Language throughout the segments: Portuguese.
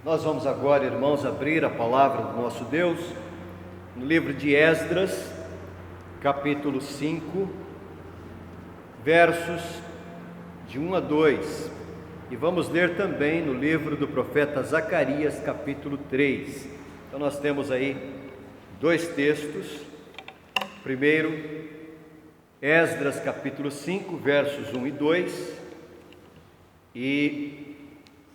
Nós vamos agora, irmãos, abrir a palavra do nosso Deus no livro de Esdras, capítulo 5, versos de 1 a 2. E vamos ler também no livro do profeta Zacarias, capítulo 3. Então nós temos aí dois textos. Primeiro, Esdras, capítulo 5, versos 1 e 2. E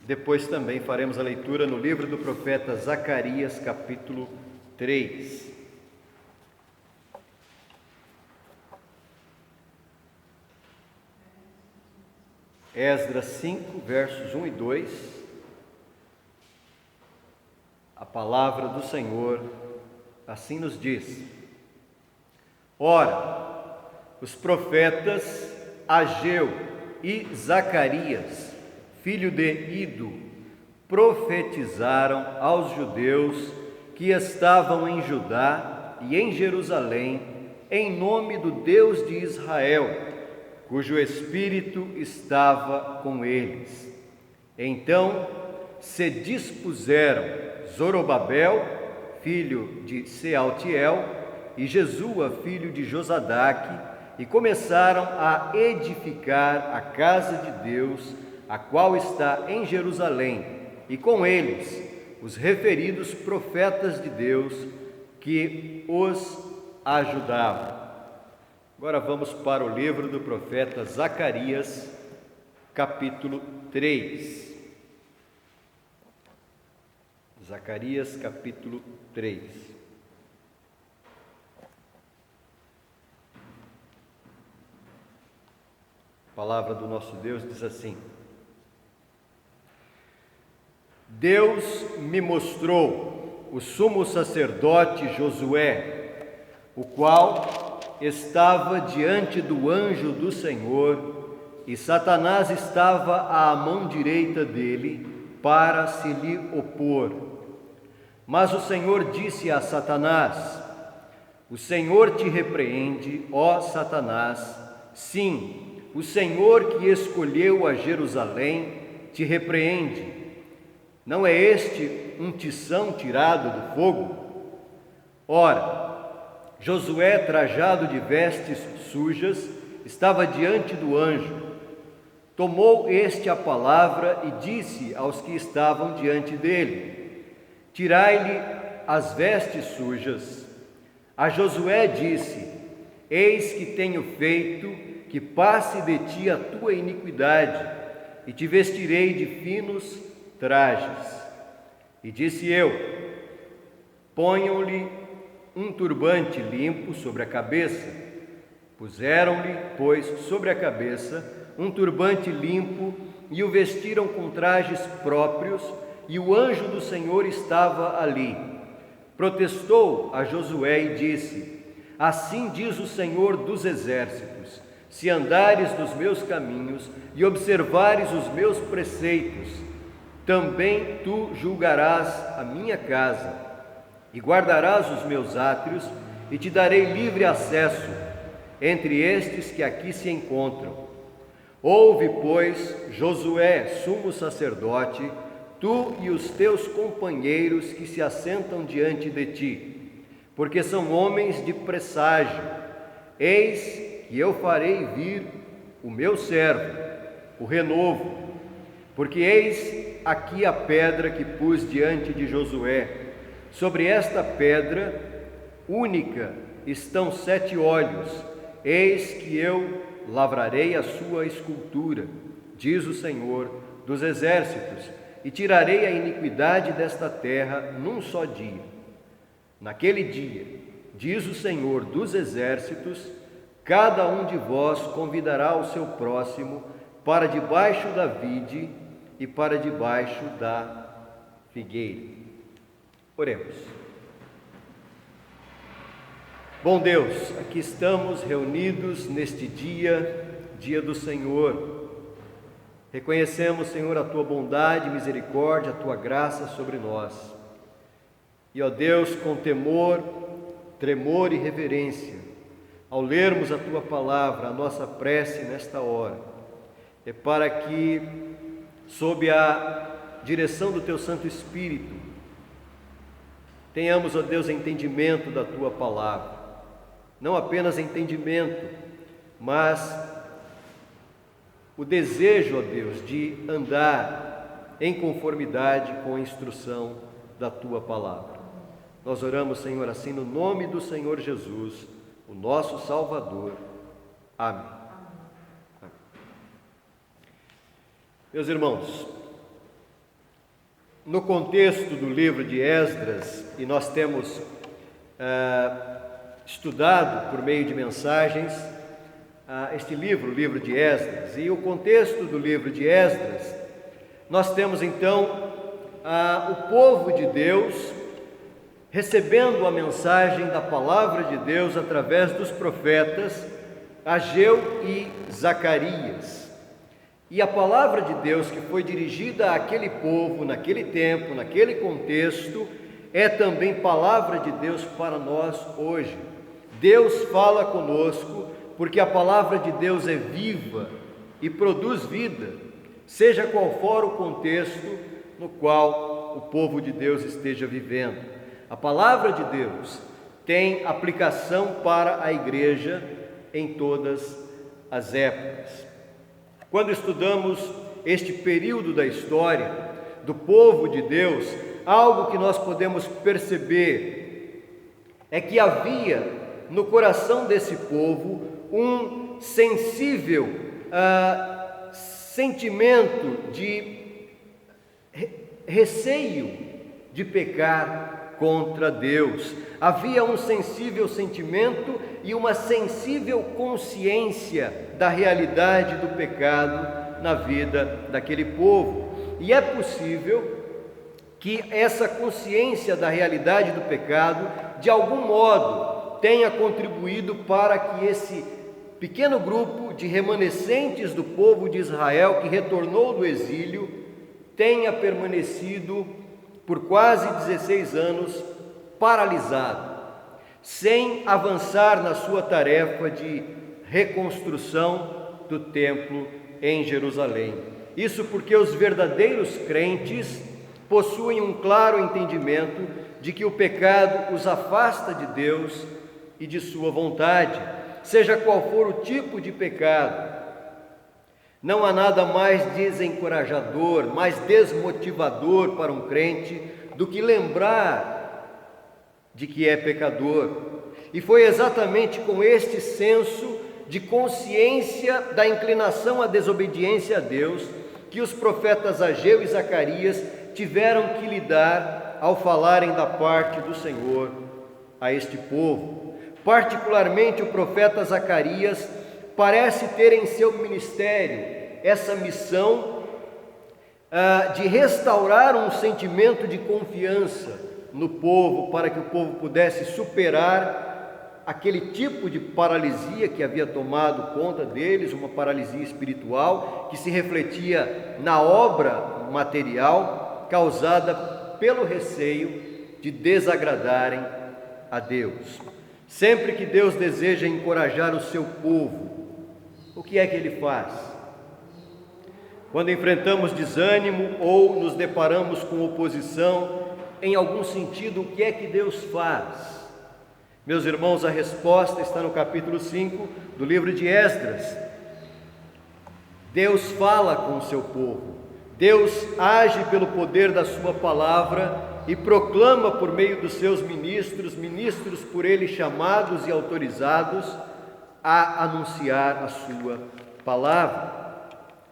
depois também faremos a leitura no livro do profeta Zacarias, capítulo 3. Esdras 5, versos 1 e 2. A palavra do Senhor assim nos diz: Ora, os profetas Ageu e Zacarias, filho de Ido, profetizaram aos judeus que estavam em Judá e em Jerusalém, em nome do Deus de Israel, cujo Espírito estava com eles. Então se dispuseram Zorobabel, filho de Sealtiel, e Jesua, filho de Josadaque, e começaram a edificar a casa de Deus, a qual está em Jerusalém, e com eles os referidos profetas de Deus que os ajudavam. Agora vamos para o livro do profeta Zacarias, capítulo 3. Zacarias, capítulo 3. A palavra do nosso Deus diz assim: Deus me mostrou o sumo sacerdote Josué, o qual estava diante do anjo do Senhor, e Satanás estava à mão direita dele para se lhe opor. Mas o Senhor disse a Satanás: O Senhor te repreende, ó Satanás. Sim, o Senhor que escolheu a Jerusalém te repreende. Não é este um tição tirado do fogo? Ora, Josué, trajado de vestes sujas, estava diante do anjo. Tomou este a palavra e disse aos que estavam diante dele: Tirai-lhe as vestes sujas. A Josué disse: Eis que tenho feito que passe de ti a tua iniquidade, e te vestirei de finos trajes. E disse eu: Ponham-lhe um turbante limpo sobre a cabeça. Puseram-lhe, pois, sobre a cabeça um turbante limpo e o vestiram com trajes próprios, e o anjo do Senhor estava ali. Protestou a Josué e disse: Assim diz o Senhor dos exércitos: se andares nos meus caminhos e observares os meus preceitos, também tu julgarás a minha casa e guardarás os meus átrios, e te darei livre acesso entre estes que aqui se encontram. Ouve, pois, Josué, sumo sacerdote, tu e os teus companheiros que se assentam diante de ti, porque são homens de presságio. Eis que eu farei vir o meu servo, o renovo, porque eis aqui a pedra que pus diante de Josué. Sobre esta pedra única estão 7 olhos. Eis que eu lavrarei a sua escultura, diz o Senhor dos exércitos, e tirarei a iniquidade desta terra num só dia. Naquele dia, diz o Senhor dos exércitos, cada um de vós convidará o seu próximo para debaixo da vide e para debaixo da figueira. Oremos. Bom Deus, aqui estamos reunidos neste dia, dia do Senhor. Reconhecemos, Senhor, a Tua bondade, misericórdia, a Tua graça sobre nós. E, ó Deus, com temor, tremor e reverência, ao lermos a Tua palavra, a nossa prece nesta hora, é para que, sob a direção do Teu Santo Espírito, tenhamos, ó Deus, entendimento da Tua palavra, não apenas entendimento, mas o desejo, ó Deus, de andar em conformidade com a instrução da Tua palavra. Nós oramos, Senhor, assim no nome do Senhor Jesus, o nosso Salvador. Amém. Amém. Meus irmãos, no contexto do livro de Esdras, e nós temos estudado por meio de mensagens este livro, o livro de Esdras, e o contexto do livro de Esdras, nós temos então o povo de Deus recebendo a mensagem da palavra de Deus através dos profetas Ageu e Zacarias. E a palavra de Deus que foi dirigida àquele povo, naquele tempo, naquele contexto, é também palavra de Deus para nós hoje. Deus fala conosco, porque a palavra de Deus é viva e produz vida, seja qual for o contexto no qual o povo de Deus esteja vivendo. A palavra de Deus tem aplicação para a igreja em todas as épocas. Quando estudamos este período da história do povo de Deus, algo que nós podemos perceber é que havia no coração desse povo um sensível sentimento de receio de pecar contra Deus. Havia um sensível sentimento e uma sensível consciência da realidade do pecado na vida daquele povo. E é possível que essa consciência da realidade do pecado, de algum modo, tenha contribuído para que esse pequeno grupo de remanescentes do povo de Israel que retornou do exílio tenha permanecido por quase 16 anos paralisado, sem avançar na sua tarefa de reconstrução do templo em Jerusalém. Isso porque os verdadeiros crentes possuem um claro entendimento de que o pecado os afasta de Deus e de sua vontade, seja qual for o tipo de pecado. Não há nada mais desencorajador, mais desmotivador para um crente do que lembrar de que é pecador. E foi exatamente com este senso de consciência da inclinação à desobediência a Deus que os profetas Ageu e Zacarias tiveram que lidar ao falarem da parte do Senhor a este povo. Particularmente o profeta Zacarias parece ter em seu ministério essa missão de restaurar um sentimento de confiança no povo, para que o povo pudesse superar aquele tipo de paralisia que havia tomado conta deles, uma paralisia espiritual que se refletia na obra material causada pelo receio de desagradarem a Deus. Sempre que Deus deseja encorajar o seu povo, o que é que Ele faz? Quando enfrentamos desânimo ou nos deparamos com oposição, em algum sentido, o que é que Deus faz? Meus irmãos, a resposta está no capítulo 5 do livro de Esdras. Deus fala com o seu povo, Deus age pelo poder da sua palavra e proclama por meio dos seus ministros por Ele chamados e autorizados a anunciar a sua palavra.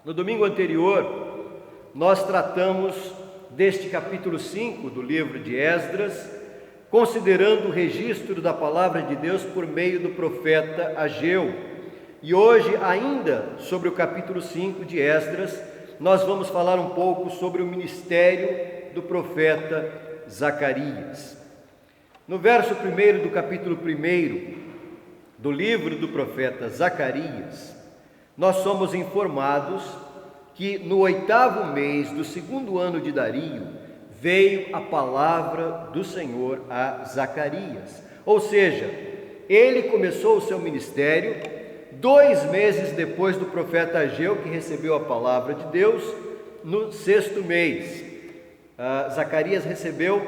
No domingo anterior, nós tratamos deste capítulo 5 do livro de Esdras, considerando o registro da palavra de Deus por meio do profeta Ageu. E hoje, ainda sobre o capítulo 5 de Esdras, nós vamos falar um pouco sobre o ministério do profeta Zacarias. No verso 1 do capítulo 1 do livro do profeta Zacarias, nós somos informados que no 8º mês do 2º ano de Dario, veio a palavra do Senhor a Zacarias. Ou seja, ele começou o seu ministério 2 meses depois do profeta Ageu, que recebeu a palavra de Deus, no 6º mês. Zacarias recebeu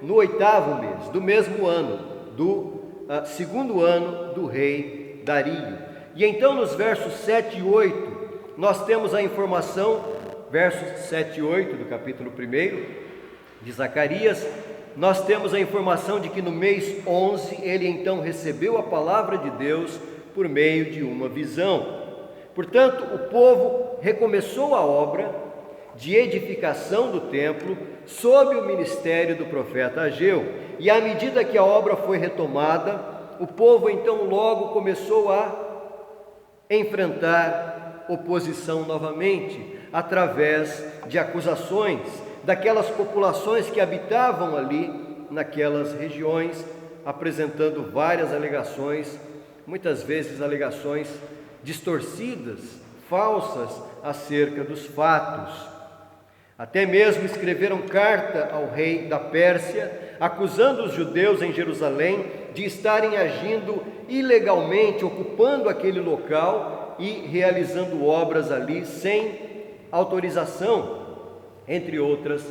no 8º mês do mesmo ano, do segundo ano do rei Dario. E então nos versos 7 e 8, nós temos a informação, versos 7 e 8 do capítulo 1 de Zacarias, nós temos a informação de que no mês 11 ele então recebeu a palavra de Deus por meio de uma visão. Portanto, o povo recomeçou a obra de edificação do templo sob o ministério do profeta Ageu. E à medida que a obra foi retomada, o povo então logo começou a enfrentar oposição novamente, através de acusações daquelas populações que habitavam ali naquelas regiões, apresentando várias alegações, muitas vezes alegações distorcidas, falsas acerca dos fatos. Até mesmo escreveram carta ao rei da Pérsia, acusando os judeus em Jerusalém de estarem agindo ilegalmente, ocupando aquele local e realizando obras ali sem autorização, entre outras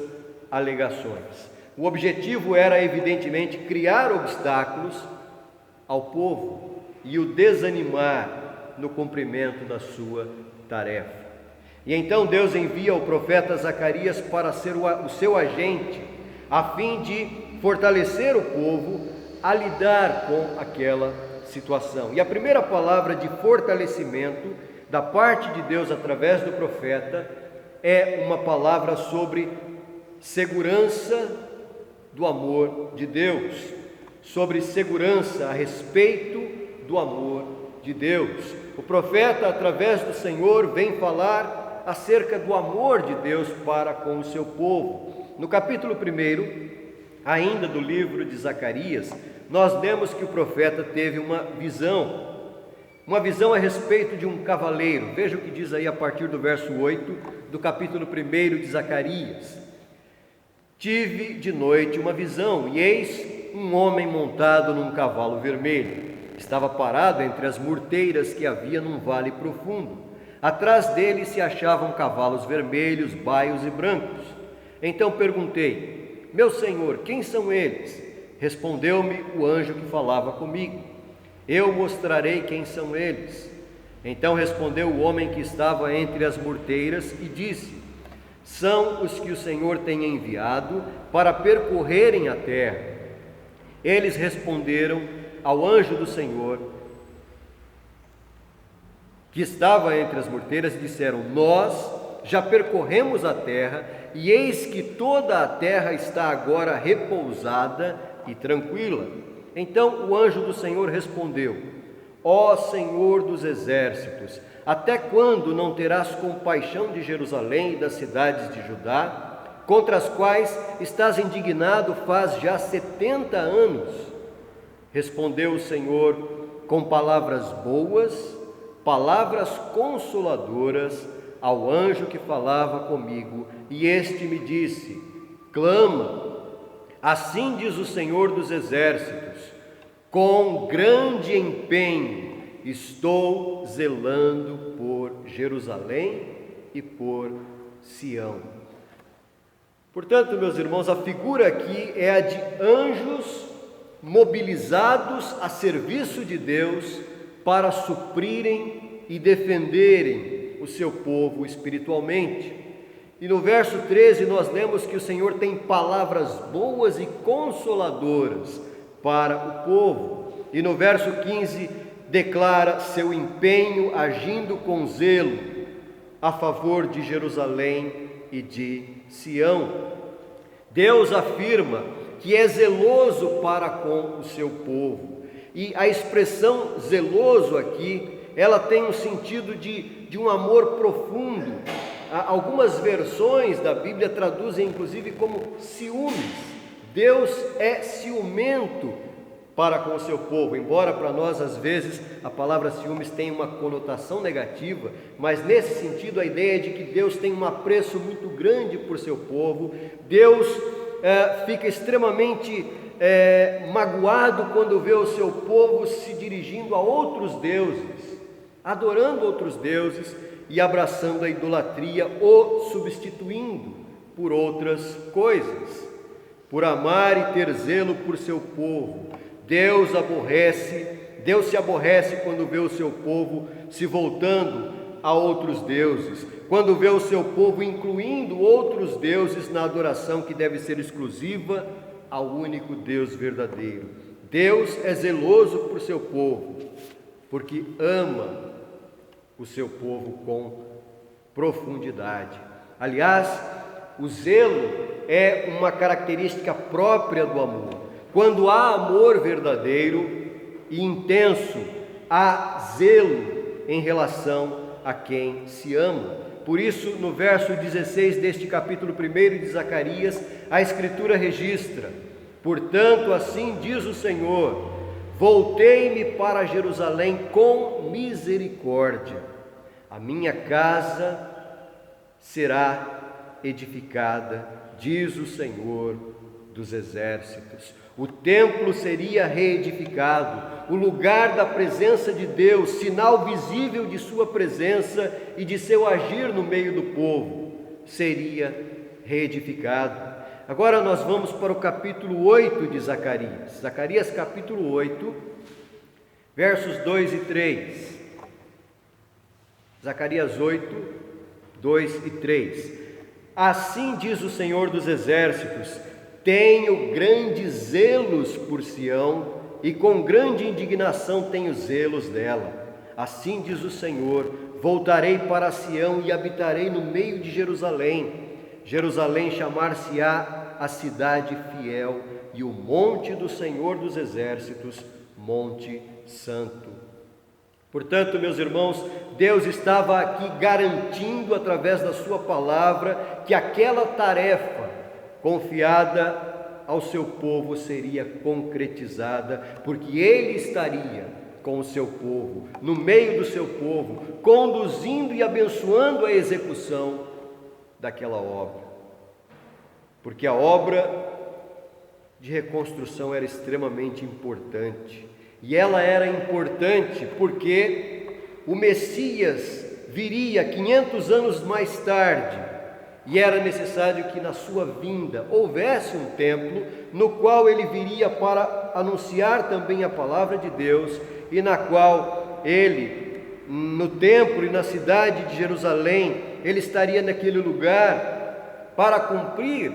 alegações. O objetivo era, evidentemente, criar obstáculos ao povo e o desanimar no cumprimento da sua tarefa. E então Deus envia o profeta Zacarias para ser o seu agente, a fim de fortalecer o povo a lidar com aquela situação. E a primeira palavra de fortalecimento da parte de Deus através do profeta é uma palavra sobre segurança do amor de Deus, sobre segurança a respeito do amor de Deus. O profeta, através do Senhor, vem falar acerca do amor de Deus para com o seu povo. No capítulo 1, ainda do livro de Zacarias, nós lemos que o profeta teve uma visão a respeito de um cavaleiro. Veja o que diz aí a partir do verso 8 do capítulo 1 de Zacarias. Tive de noite uma visão, e eis um homem montado num cavalo vermelho. Estava parado entre as murteiras que havia num vale profundo. Atrás dele se achavam cavalos vermelhos, baios e brancos. Então perguntei: meu senhor, quem são eles? Respondeu-me o anjo que falava comigo: eu mostrarei quem são eles. Então respondeu o homem que estava entre as murteiras e disse: são os que o Senhor tem enviado para percorrerem a terra. Eles responderam ao anjo do Senhor que estava entre as murteiras e disseram: nós já percorremos a terra, e eis que toda a terra está agora repousada e tranquila. Então o anjo do Senhor respondeu: ó Senhor dos exércitos, até quando não terás compaixão de Jerusalém e das cidades de Judá, contra as quais estás indignado faz já 70 anos? Respondeu o Senhor com palavras boas, palavras consoladoras ao anjo que falava comigo, e este me disse: clama, assim diz o Senhor dos exércitos, com grande empenho estou zelando por Jerusalém e por Sião. Portanto, meus irmãos, a figura aqui é a de anjos mobilizados a serviço de Deus para suprirem e defenderem o seu povo espiritualmente. E no verso 13 nós lemos que o Senhor tem palavras boas e consoladoras para o povo. E no verso 15 declara seu empenho agindo com zelo a favor de Jerusalém e de Sião. Deus afirma que é zeloso para com o seu povo. E a expressão zeloso aqui, ela tem um sentido de um amor profundo. Algumas versões da Bíblia traduzem inclusive como ciúmes. Deus é ciumento para com o seu povo, embora para nós às vezes a palavra ciúmes tenha uma conotação negativa, mas nesse sentido a ideia é de que Deus tem um apreço muito grande por seu povo. Deus fica extremamente magoado quando vê o seu povo se dirigindo a outros deuses, adorando outros deuses e abraçando a idolatria ou substituindo por outras coisas, por amar e ter zelo por seu povo. Deus se aborrece quando vê o seu povo se voltando a outros deuses, quando vê o seu povo incluindo outros deuses na adoração que deve ser exclusiva ao único Deus verdadeiro. Deus é zeloso por seu povo, porque ama o seu povo com profundidade. Aliás, o zelo é uma característica própria do amor. Quando há amor verdadeiro e intenso, há zelo em relação a quem se ama. Por isso, no verso 16 deste capítulo 1 de Zacarias, a Escritura registra: portanto, assim diz o Senhor, voltei-me para Jerusalém com misericórdia, a minha casa será edificada, diz o Senhor dos exércitos. O templo seria reedificado, o lugar da presença de Deus, sinal visível de sua presença e de seu agir no meio do povo, seria reedificado. Agora nós vamos para o capítulo 8 de Zacarias. Zacarias capítulo 8, versos 2 e 3. Zacarias 8, 2 e 3. Assim diz o Senhor dos exércitos: tenho grandes zelos por Sião, e com grande indignação tenho zelos dela. Assim diz o Senhor: voltarei para Sião e habitarei no meio de Jerusalém. Jerusalém chamar-se-á a cidade fiel, e o monte do Senhor dos exércitos, monte santo. Portanto, meus irmãos, Deus estava aqui garantindo através da sua palavra que aquela tarefa confiada ao seu povo seria concretizada, porque Ele estaria com o seu povo, no meio do seu povo, conduzindo e abençoando a execução daquela obra. Porque a obra de reconstrução era extremamente importante, e ela era importante porque o Messias viria 500 anos mais tarde, e era necessário que na sua vinda houvesse um templo no qual ele viria para anunciar também a palavra de Deus, e na qual ele, no templo e na cidade de Jerusalém, ele estaria naquele lugar para cumprir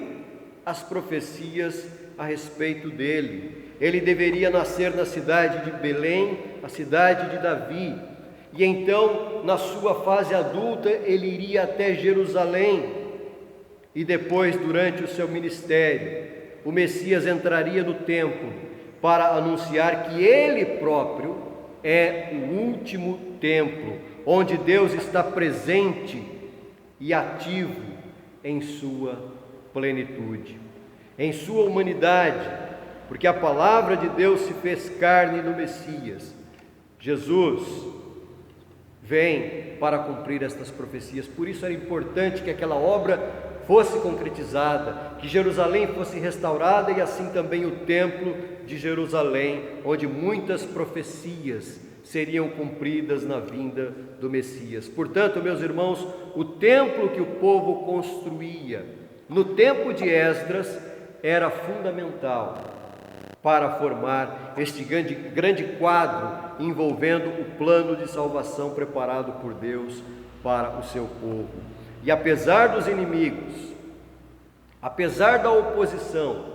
as profecias a respeito dele. Ele deveria nascer na cidade de Belém, a cidade de Davi, e então, na sua fase adulta, ele iria até Jerusalém. E depois, durante o seu ministério, o Messias entraria no templo para anunciar que ele próprio é o último templo, onde Deus está presente e ativo em sua plenitude, em sua humanidade, porque a palavra de Deus se fez carne no Messias. Jesus vem para cumprir estas profecias. Por isso era importante que aquela obra fosse concretizada, que Jerusalém fosse restaurada, e assim também o templo de Jerusalém, onde muitas profecias seriam cumpridas na vinda do Messias. Portanto, meus irmãos, o templo que o povo construía no tempo de Esdras era fundamental para formar este grande quadro envolvendo o plano de salvação preparado por Deus para o seu povo. E apesar dos inimigos, apesar da oposição,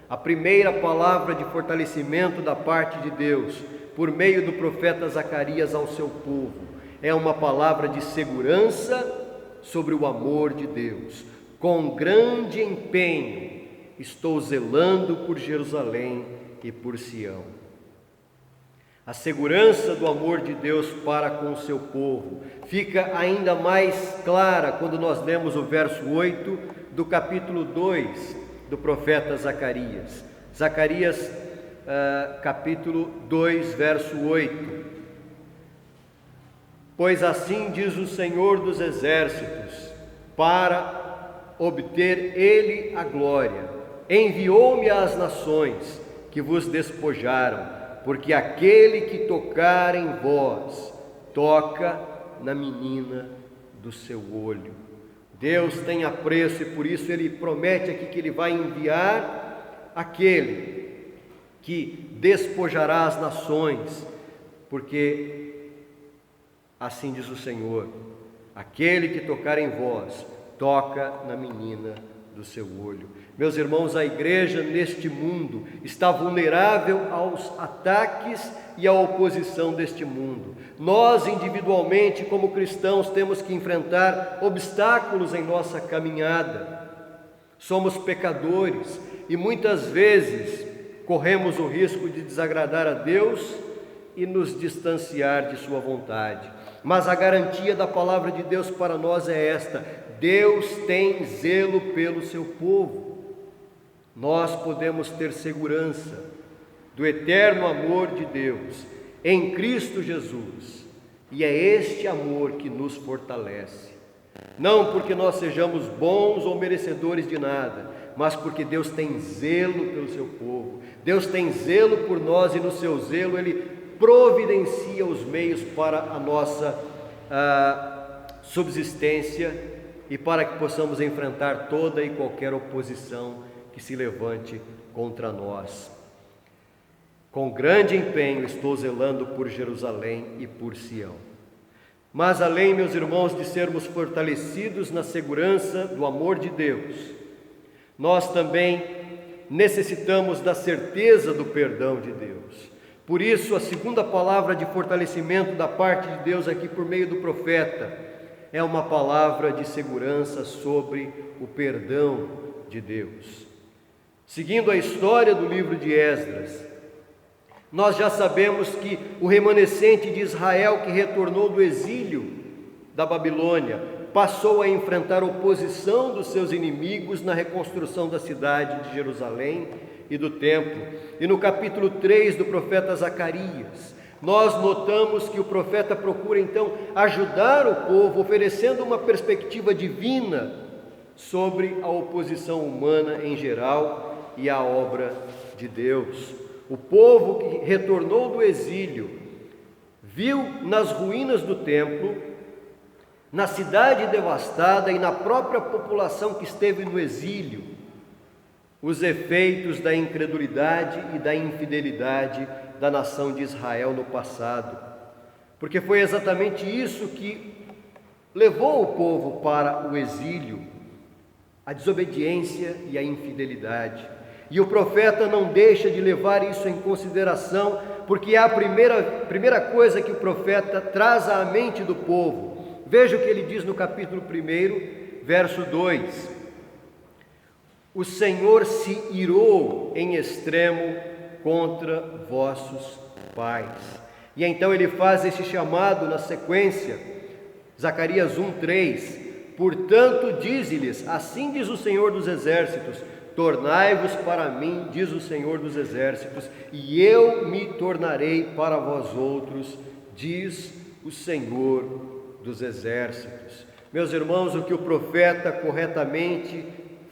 a primeira palavra de fortalecimento da parte de Deus, por meio do profeta Zacarias ao seu povo, é uma palavra de segurança sobre o amor de Deus. Com grande empenho estou zelando por Jerusalém e por Sião. A segurança do amor de Deus para com o seu povo fica ainda mais clara quando nós lemos o verso 8 do capítulo 2 do profeta Zacarias. Zacarias, capítulo 2, verso 8. Pois assim diz o Senhor dos exércitos, para obter Ele a glória, enviou-me às nações que vos despojaram, porque aquele que tocar em vós, toca na menina do seu olho. O Deus tem apreço e por isso Ele promete aqui que Ele vai enviar aquele que despojará as nações, porque assim diz o Senhor: aquele que tocar em vós, toca na menina do seu olho. Meus irmãos, a igreja neste mundo está vulnerável aos ataques e à oposição deste mundo. Nós, individualmente, como cristãos, temos que enfrentar obstáculos em nossa caminhada. Somos pecadores e muitas vezes corremos o risco de desagradar a Deus e nos distanciar de sua vontade. Mas a garantia da palavra de Deus para nós é esta: Deus tem zelo pelo seu povo. Nós podemos ter segurança do eterno amor de Deus em Cristo Jesus, e é este amor que nos fortalece, não porque nós sejamos bons ou merecedores de nada, mas porque Deus tem zelo pelo seu povo. Deus tem zelo por nós e no seu zelo Ele providencia os meios para a nossa subsistência e para que possamos enfrentar toda e qualquer oposição que se levante contra nós. Com grande empenho estou zelando por Jerusalém e por Sião. Mas além, meus irmãos, de sermos fortalecidos na segurança do amor de Deus, nós também necessitamos da certeza do perdão de Deus. Por isso, a segunda palavra de fortalecimento da parte de Deus aqui por meio do profeta é uma palavra de segurança sobre o perdão de Deus. Seguindo a história do livro de Esdras, nós já sabemos que o remanescente de Israel que retornou do exílio da Babilônia passou a enfrentar oposição dos seus inimigos na reconstrução da cidade de Jerusalém e do templo. E no capítulo 3 do profeta Zacarias, nós notamos que o profeta procura então ajudar o povo, oferecendo uma perspectiva divina sobre a oposição humana em geral e a obra de Deus. O povo que retornou do exílio viu nas ruínas do templo, na cidade devastada e na própria população que esteve no exílio, os efeitos da incredulidade e da infidelidade da nação de Israel no passado, porque foi exatamente isso que levou o povo para o exílio, a desobediência e a infidelidade. E o profeta não deixa de levar isso em consideração, porque é a primeira coisa que o profeta traz à mente do povo. Veja o que ele diz no capítulo 1, verso 2: o Senhor se irou em extremo contra vossos pais. E então ele faz esse chamado na sequência, Zacarias 1:3: portanto dize-lhes, assim diz o Senhor dos Exércitos, tornai-vos para mim, diz o Senhor dos Exércitos, e eu me tornarei para vós outros, diz o Senhor dos Exércitos. Meus irmãos, o que o profeta corretamente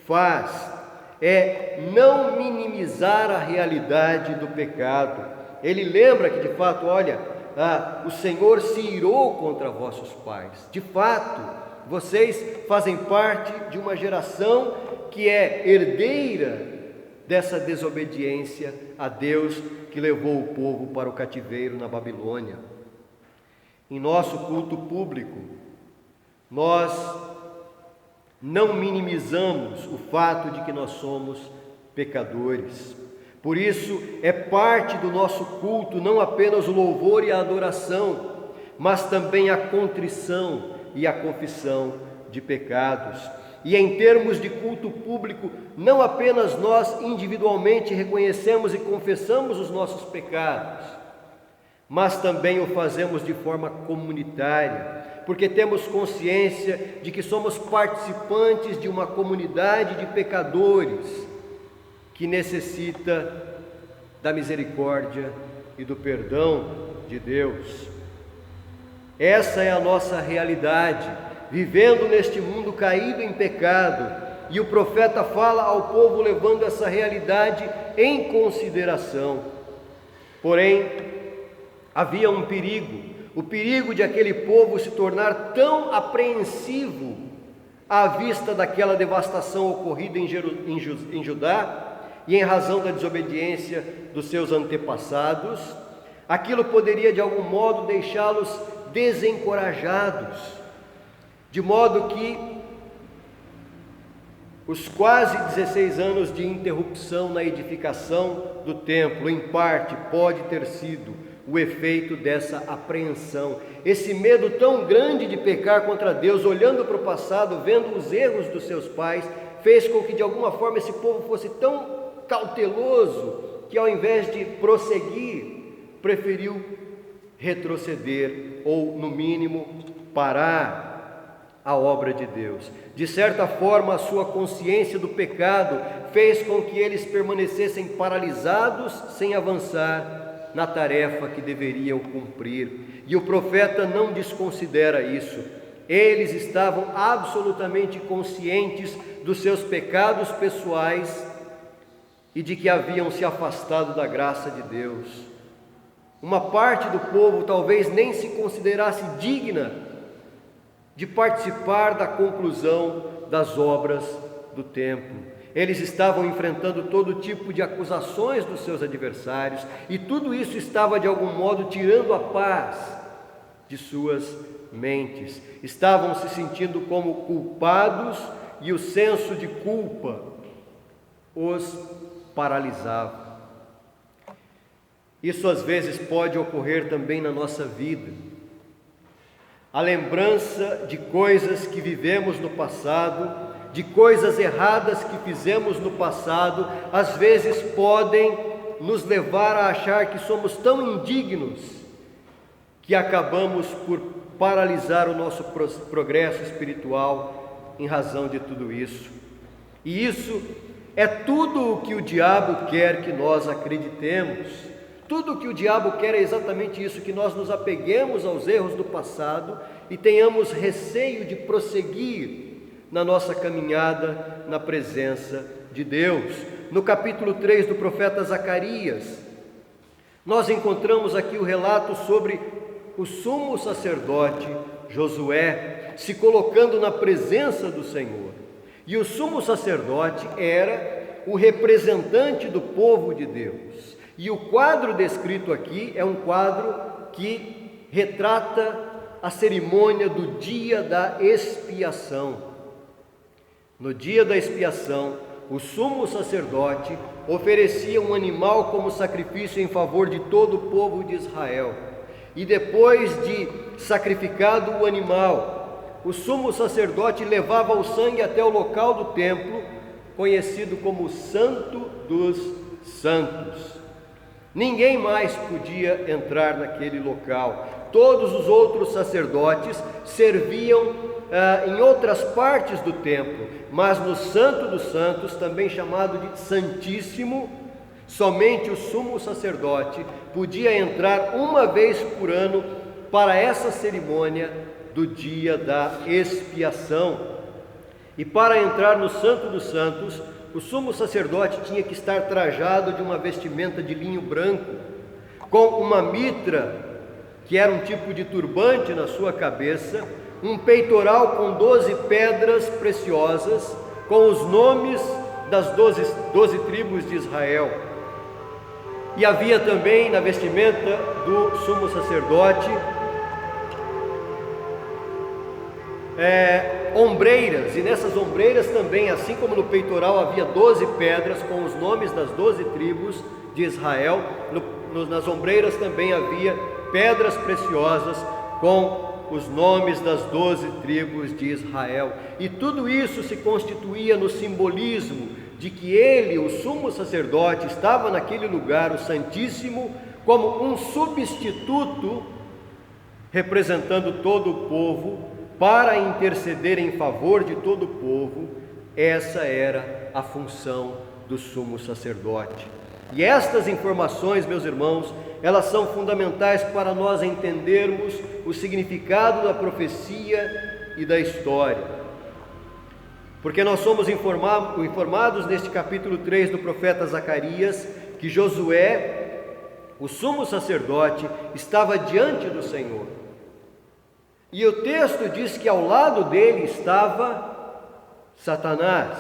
faz é não minimizar a realidade do pecado. Ele lembra que de fato, olha, o Senhor se irou contra vossos pais. De fato, vocês fazem parte de uma geração que é herdeira dessa desobediência a Deus que levou o povo para o cativeiro na Babilônia. Em nosso culto público, nós não minimizamos o fato de que nós somos pecadores. Por isso, é parte do nosso culto não apenas o louvor e a adoração, mas também a contrição e a confissão de pecados. E em termos de culto público, não apenas nós individualmente reconhecemos e confessamos os nossos pecados, mas também o fazemos de forma comunitária, porque temos consciência de que somos participantes de uma comunidade de pecadores que necessita da misericórdia e do perdão de Deus. Essa é a nossa realidade, vivendo neste mundo caído em pecado, e o profeta fala ao povo levando essa realidade em consideração. Porém, havia um perigo, o perigo de aquele povo se tornar tão apreensivo à vista daquela devastação ocorrida em Judá, e em razão da desobediência dos seus antepassados, aquilo poderia de algum modo deixá-los desencorajados, de modo que os quase 16 anos de interrupção na edificação do templo, em parte, pode ter sido o efeito dessa apreensão, esse medo tão grande de pecar contra Deus, olhando para o passado, vendo os erros dos seus pais, fez com que de alguma forma esse povo fosse tão cauteloso que, ao invés de prosseguir, preferiu retroceder ou, no mínimo, parar a obra de Deus. De certa forma, a sua consciência do pecado fez com que eles permanecessem paralisados, sem avançar na tarefa que deveriam cumprir. E o profeta não desconsidera isso. Eles estavam absolutamente conscientes dos seus pecados pessoais e de que haviam se afastado da graça de Deus. Uma parte do povo talvez nem se considerasse digna de participar da conclusão das obras do templo. Eles estavam enfrentando todo tipo de acusações dos seus adversários, e tudo isso estava de algum modo tirando a paz de suas mentes. Estavam se sentindo como culpados, e o senso de culpa os paralisava. Isso às vezes pode ocorrer também na nossa vida. A lembrança de coisas que vivemos no passado, de coisas erradas que fizemos no passado, às vezes podem nos levar a achar que somos tão indignos que acabamos por paralisar o nosso progresso espiritual em razão de tudo isso. E isso é tudo o que o diabo quer que nós acreditemos. Tudo o que o diabo quer é exatamente isso, que nós nos apeguemos aos erros do passado e tenhamos receio de prosseguir na nossa caminhada na presença de Deus. No capítulo 3 do profeta Zacarias, nós encontramos aqui o relato sobre o sumo sacerdote Josué se colocando na presença do Senhor. E o sumo sacerdote era o representante do povo de Deus. E o quadro descrito aqui é um quadro que retrata a cerimônia do dia da expiação. No dia da expiação, o sumo sacerdote oferecia um animal como sacrifício em favor de todo o povo de Israel. E depois de sacrificado o animal, o sumo sacerdote levava o sangue até o local do templo, conhecido como Santo dos Santos. Ninguém mais podia entrar naquele local. Todos os outros sacerdotes serviam em outras partes do templo, mas no Santo dos Santos, também chamado de Santíssimo, somente o sumo sacerdote podia entrar uma vez por ano para essa cerimônia do dia da expiação. E para entrar no Santo dos Santos, o sumo sacerdote tinha que estar trajado de uma vestimenta de linho branco, com uma mitra, que era um tipo de turbante na sua cabeça, um peitoral com 12 pedras preciosas, com os nomes das 12 tribos de Israel. E havia também na vestimenta do sumo sacerdote ombreiras, e nessas ombreiras também, assim como no peitoral, havia 12 pedras com os nomes das 12 tribos de Israel. Nas ombreiras também havia pedras preciosas com os nomes das 12 tribos de Israel. E tudo isso se constituía no simbolismo de que ele, o sumo sacerdote, estava naquele lugar, o Santíssimo, como um substituto, representando todo o povo, para interceder em favor de todo o povo. Essa era a função do sumo sacerdote. E estas informações, meus irmãos, elas são fundamentais para nós entendermos o significado da profecia e da história. Porque nós somos informados neste capítulo 3 do profeta Zacarias que Josué, o sumo sacerdote, estava diante do Senhor. E o texto diz que ao lado dele estava Satanás.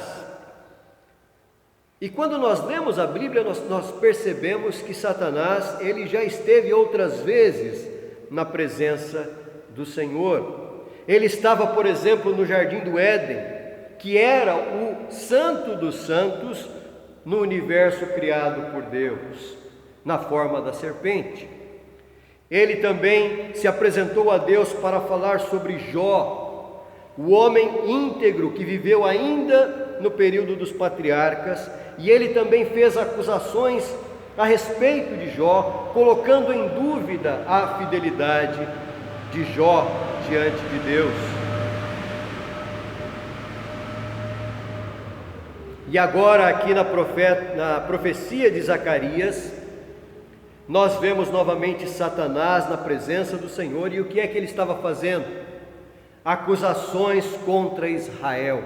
E quando nós lemos a Bíblia, nós percebemos que Satanás, ele já esteve outras vezes na presença do Senhor. Ele estava, por exemplo, no Jardim do Éden, que era o santo dos santos no universo criado por Deus, na forma da serpente. Ele também se apresentou a Deus para falar sobre Jó, o homem íntegro que viveu ainda no período dos patriarcas, e ele também fez acusações a respeito de Jó, colocando em dúvida a fidelidade de Jó diante de Deus. E agora aqui na profecia de Zacarias, nós vemos novamente Satanás na presença do Senhor, e o que é que ele estava fazendo? Acusações contra Israel,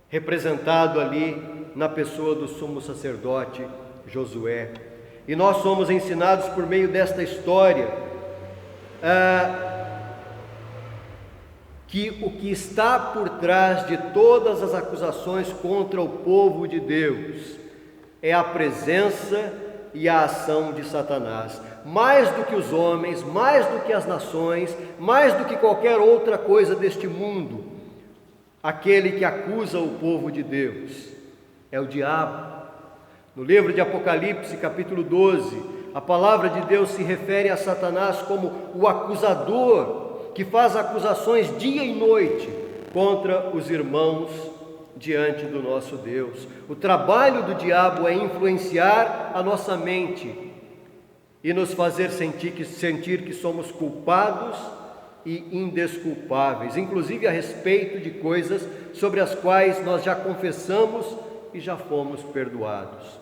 representado ali na pessoa do sumo sacerdote Josué. E nós somos ensinados por meio desta história que o que está por trás de todas as acusações contra o povo de Deus é a presença e a ação de Satanás. Mais do que os homens, mais do que as nações, mais do que qualquer outra coisa deste mundo, aquele que acusa o povo de Deus é o diabo. No livro de Apocalipse, capítulo 12, a palavra de Deus se refere a Satanás como o acusador, que faz acusações dia e noite contra os irmãos diante do nosso Deus. O trabalho do diabo é influenciar a nossa mente e nos fazer sentir que somos culpados e indesculpáveis, inclusive a respeito de coisas sobre as quais nós já confessamos e já fomos perdoados.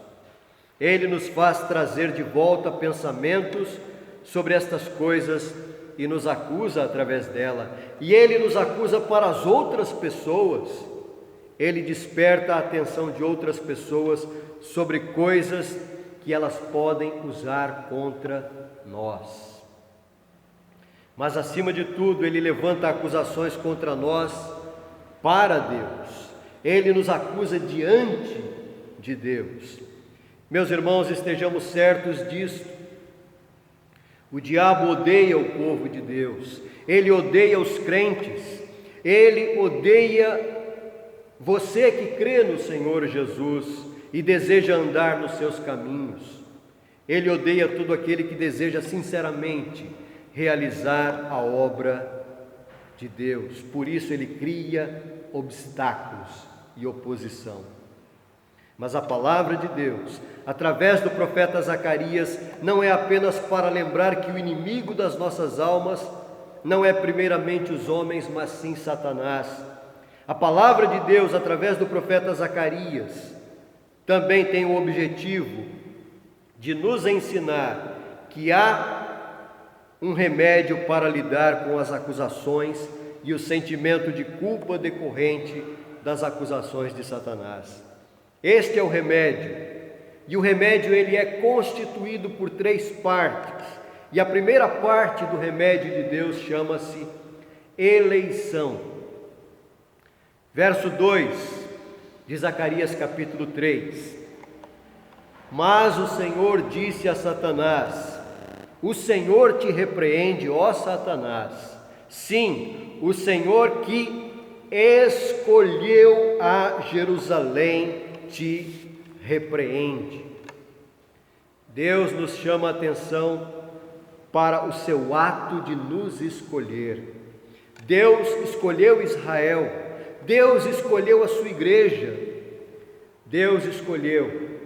Ele nos faz trazer de volta pensamentos sobre estas coisas e nos acusa através dela. E ele nos acusa para as outras pessoas. Ele desperta a atenção de outras pessoas sobre coisas que elas podem usar contra nós. Mas acima de tudo, ele levanta acusações contra nós para Deus. Ele nos acusa diante de Deus. Meus irmãos, estejamos certos disto. O diabo odeia o povo de Deus, ele odeia os crentes, ele odeia você que crê no Senhor Jesus e deseja andar nos seus caminhos. Ele odeia todo aquele que deseja sinceramente realizar a obra de Deus. Por isso ele cria obstáculos e oposição. Mas a palavra de Deus, através do profeta Zacarias, não é apenas para lembrar que o inimigo das nossas almas não é primeiramente os homens, mas sim Satanás. A palavra de Deus, através do profeta Zacarias, também tem o objetivo de nos ensinar que há um remédio para lidar com as acusações e o sentimento de culpa decorrente das acusações de Satanás. Este é o remédio, e o remédio ele é constituído por 3 partes, e a primeira parte do remédio de Deus chama-se eleição. Verso 2 de Zacarias capítulo 3: Mas o Senhor disse a Satanás: O Senhor te repreende, ó Satanás. Sim, o Senhor que escolheu a Jerusalém te repreende. Deus nos chama a atenção para o seu ato de nos escolher. Deus escolheu Israel, Deus escolheu a sua igreja, Deus escolheu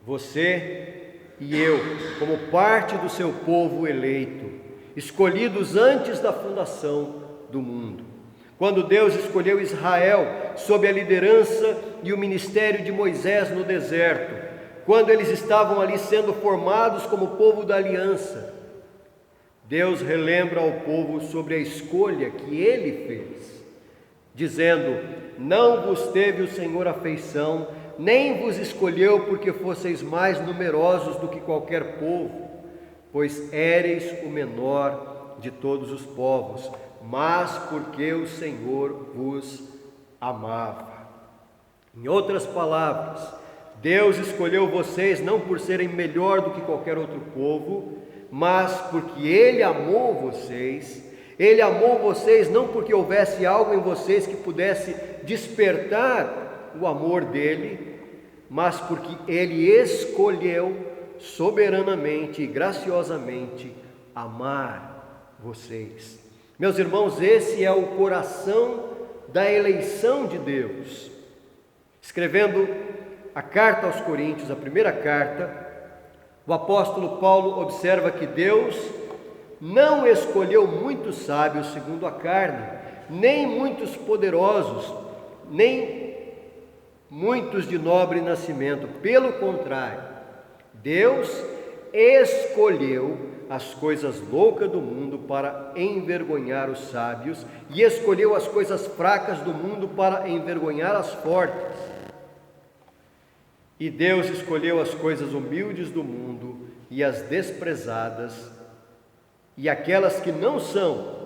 você e eu como parte do seu povo eleito, escolhidos antes da fundação do mundo. Quando Deus escolheu Israel sob a liderança e o ministério de Moisés no deserto, quando eles estavam ali sendo formados como povo da aliança, Deus relembra ao povo sobre a escolha que ele fez, dizendo: Não vos teve o Senhor afeição, nem vos escolheu porque fosseis mais numerosos do que qualquer povo, pois éreis o menor de todos os povos, mas porque o Senhor vos amava. Em outras palavras, Deus escolheu vocês não por serem melhor do que qualquer outro povo, mas porque Ele amou vocês. Ele amou vocês não porque houvesse algo em vocês que pudesse despertar o amor dEle, mas porque Ele escolheu soberanamente e graciosamente amar vocês. Meus irmãos, esse é o coração da eleição de Deus. Escrevendo a carta aos Coríntios, a primeira carta, o apóstolo Paulo observa que Deus não escolheu muitos sábios segundo a carne, nem muitos poderosos, nem muitos de nobre nascimento. Pelo contrário, Deus escolheu as coisas loucas do mundo para envergonhar os sábios, e escolheu as coisas fracas do mundo para envergonhar as fortes. E Deus escolheu as coisas humildes do mundo e as desprezadas, e aquelas que não são,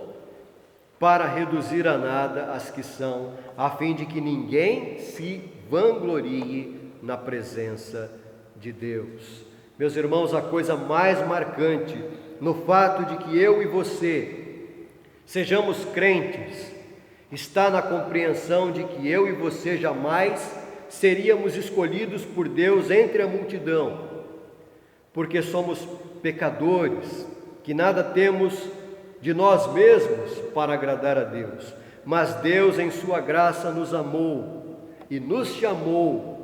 para reduzir a nada as que são, a fim de que ninguém se vanglorie na presença de Deus. Meus irmãos, a coisa mais marcante no fato de que eu e você sejamos crentes está na compreensão de que eu e você jamais seríamos escolhidos por Deus entre a multidão, porque somos pecadores, que nada temos de nós mesmos para agradar a Deus, mas Deus em sua graça nos amou e nos chamou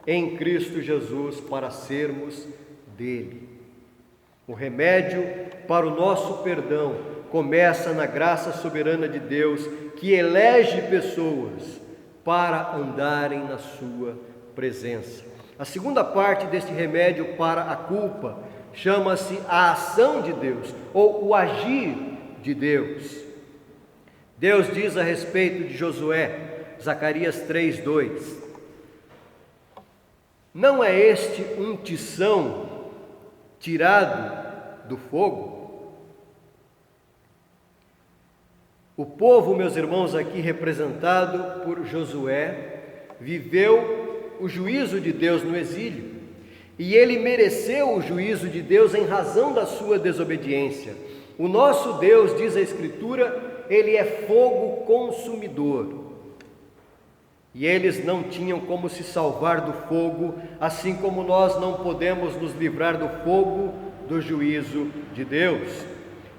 em Cristo Jesus para sermos dele. O remédio para o nosso perdão começa na graça soberana de Deus, que elege pessoas para andarem na sua presença. A segunda parte deste remédio para a culpa chama-se a ação de Deus, ou o agir de Deus. Deus diz a respeito de Josué, Zacarias 3:2: não é este um tição tirado do fogo? O povo, meus irmãos, aqui representado por Josué, viveu o juízo de Deus no exílio, e ele mereceu o juízo de Deus em razão da sua desobediência. O nosso Deus, diz a Escritura, ele é fogo consumidor. E eles não tinham como se salvar do fogo, assim como nós não podemos nos livrar do fogo do juízo de Deus.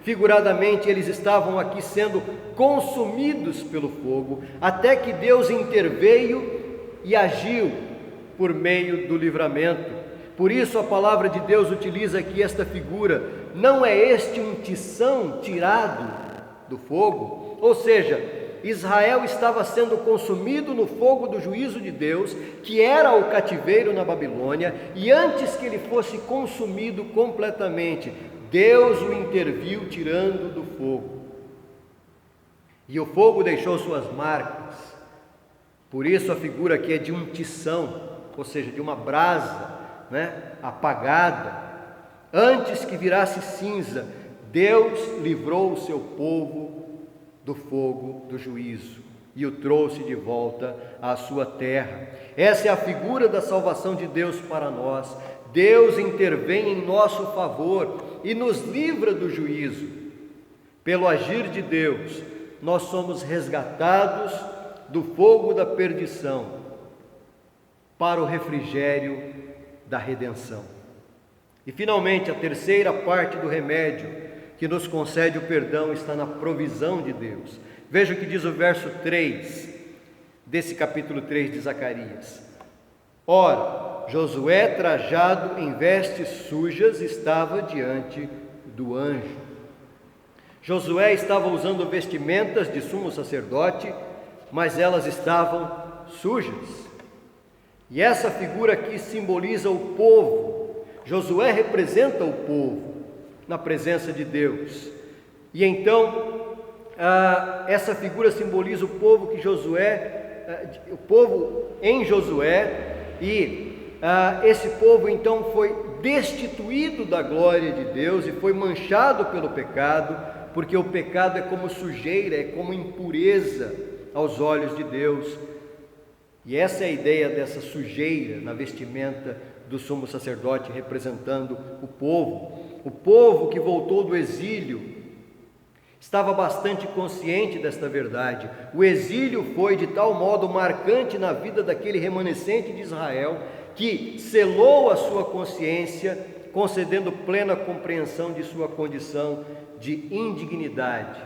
Figuradamente, eles estavam aqui sendo consumidos pelo fogo, até que Deus interveio e agiu por meio do livramento. Por isso a palavra de Deus utiliza aqui esta figura: não é este um tição tirado do fogo? Ou seja, Israel estava sendo consumido no fogo do juízo de Deus, que era o cativeiro na Babilônia, e antes que ele fosse consumido completamente, Deus o interviu tirando do fogo. E o fogo deixou suas marcas. Por isso a figura aqui é de um tição, ou seja, de uma brasa, apagada. Antes que virasse cinza, Deus livrou o seu povo do fogo do juízo e o trouxe de volta à sua terra. Essa é a figura da salvação de Deus para nós. Deus intervém em nosso favor e nos livra do juízo. Pelo agir de Deus, nós somos resgatados do fogo da perdição para o refrigério da redenção. E finalmente, a terceira parte do remédio que nos concede o perdão está na provisão de Deus. Veja o que diz o verso 3 desse capítulo 3 de Zacarias: ora, Josué, trajado em vestes sujas, estava diante do anjo. Josué estava usando vestimentas de sumo sacerdote, mas elas estavam sujas. E essa figura aqui simboliza o povo. Josué representa o povo na presença de Deus. E então, essa figura simboliza o povo o povo em Josué, e esse povo então foi destituído da glória de Deus e foi manchado pelo pecado, porque o pecado é como sujeira, é como impureza aos olhos de Deus. E essa é a ideia dessa sujeira na vestimenta do sumo sacerdote, representando o povo. O povo que voltou do exílio estava bastante consciente desta verdade. O exílio foi de tal modo marcante na vida daquele remanescente de Israel, que selou a sua consciência, concedendo plena compreensão de sua condição de indignidade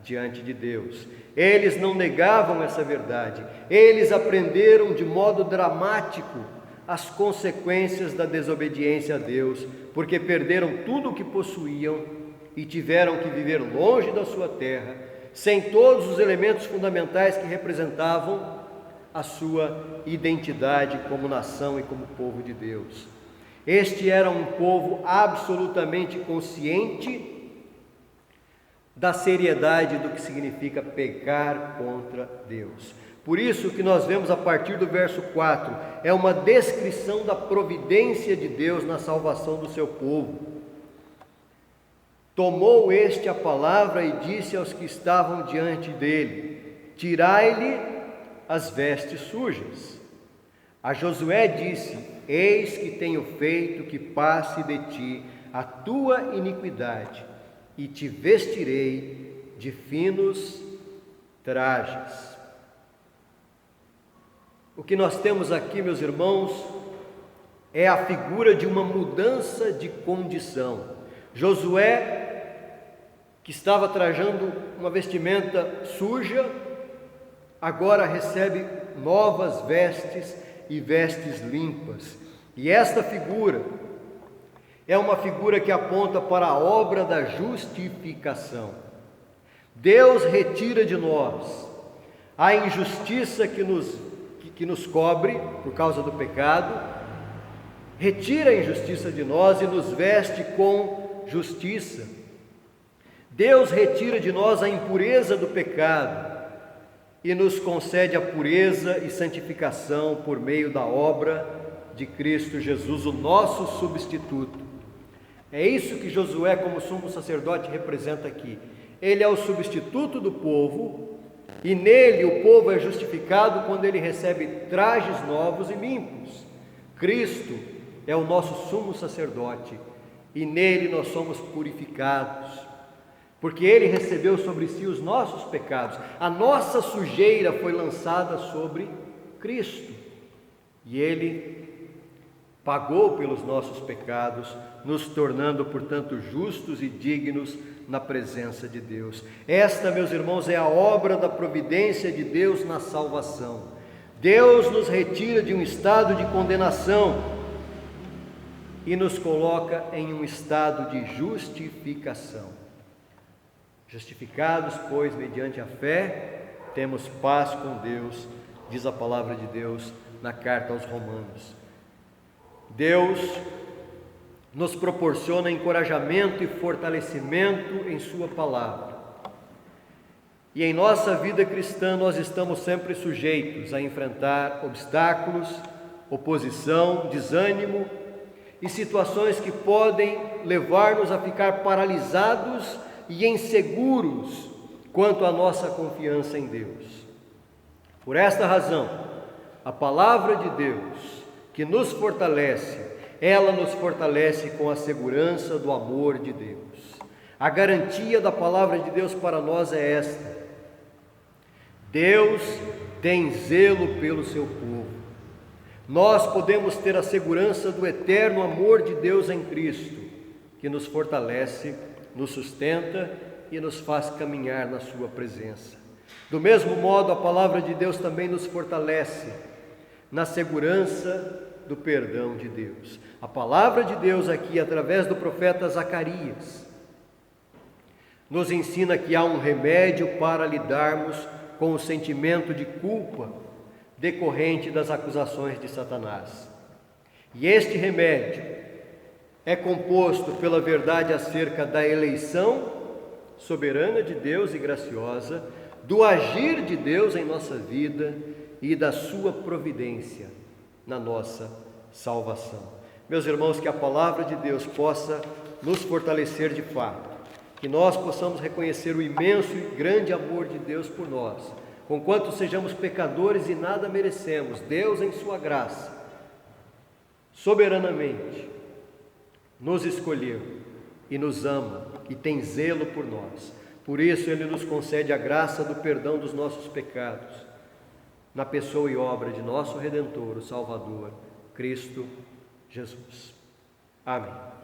diante de Deus. Eles não negavam essa verdade, eles aprenderam de modo dramático as consequências da desobediência a Deus, porque perderam tudo o que possuíam e tiveram que viver longe da sua terra, sem todos os elementos fundamentais que representavam a sua identidade como nação e como povo de Deus. Este era um povo absolutamente consciente da seriedade do que significa pecar contra Deus. Por isso que nós vemos a partir do verso 4, é uma descrição da providência de Deus na salvação do seu povo. Tomou este a palavra e disse aos que estavam diante dele: tirai-lhe as vestes sujas. A Josué disse: eis que tenho feito que passe de ti a tua iniquidade, e te vestirei de finos trajes. O que nós temos aqui, meus irmãos, é a figura de uma mudança de condição. Josué, que estava trajando uma vestimenta suja, agora recebe novas vestes e vestes limpas. E esta figura é uma figura que aponta para a obra da justificação. Deus retira de nós a injustiça que nos cobre por causa do pecado, retira a injustiça de nós e nos veste com justiça. Deus retira de nós a impureza do pecado e nos concede a pureza e santificação por meio da obra de Cristo Jesus, o nosso substituto. É isso que Josué, como sumo sacerdote, representa aqui. Ele é o substituto do povo e nele o povo é justificado quando ele recebe trajes novos e limpos. Cristo é o nosso sumo sacerdote e nele nós somos purificados, porque ele recebeu sobre si os nossos pecados. A nossa sujeira foi lançada sobre Cristo e ele pagou pelos nossos pecados, nos tornando, portanto, justos e dignos na presença de Deus. Esta, meus irmãos, é a obra da providência de Deus na salvação. Deus nos retira de um estado de condenação e nos coloca em um estado de justificação. Justificados, pois, mediante a fé, temos paz com Deus, diz a palavra de Deus na carta aos Romanos. Deus nos proporciona encorajamento e fortalecimento em sua palavra. E em nossa vida cristã nós estamos sempre sujeitos a enfrentar obstáculos, oposição, desânimo e situações que podem levar-nos a ficar paralisados e inseguros quanto à nossa confiança em Deus. Por esta razão, a palavra de Deus que nos fortalece, ela nos fortalece com a segurança do amor de Deus. A garantia da palavra de Deus para nós é esta: Deus tem zelo pelo seu povo. Nós podemos ter a segurança do eterno amor de Deus em Cristo, que nos fortalece, nos sustenta e nos faz caminhar na sua presença. Do mesmo modo, a palavra de Deus também nos fortalece na segurança do perdão de Deus. A palavra de Deus aqui, através do profeta Zacarias, nos ensina que há um remédio para lidarmos com o sentimento de culpa decorrente das acusações de Satanás. E este remédio é composto pela verdade acerca da eleição soberana de Deus e graciosa, do agir de Deus em nossa vida e da sua providência na nossa salvação. Meus irmãos, que a palavra de Deus possa nos fortalecer de fato, que nós possamos reconhecer o imenso e grande amor de Deus por nós, Conquanto sejamos pecadores e nada merecemos, Deus, em sua graça, soberanamente, nos escolheu e nos ama e tem zelo por nós. Por isso Ele nos concede a graça do perdão dos nossos pecados, na pessoa e obra de nosso Redentor, o Salvador, Cristo Jesus. Amém.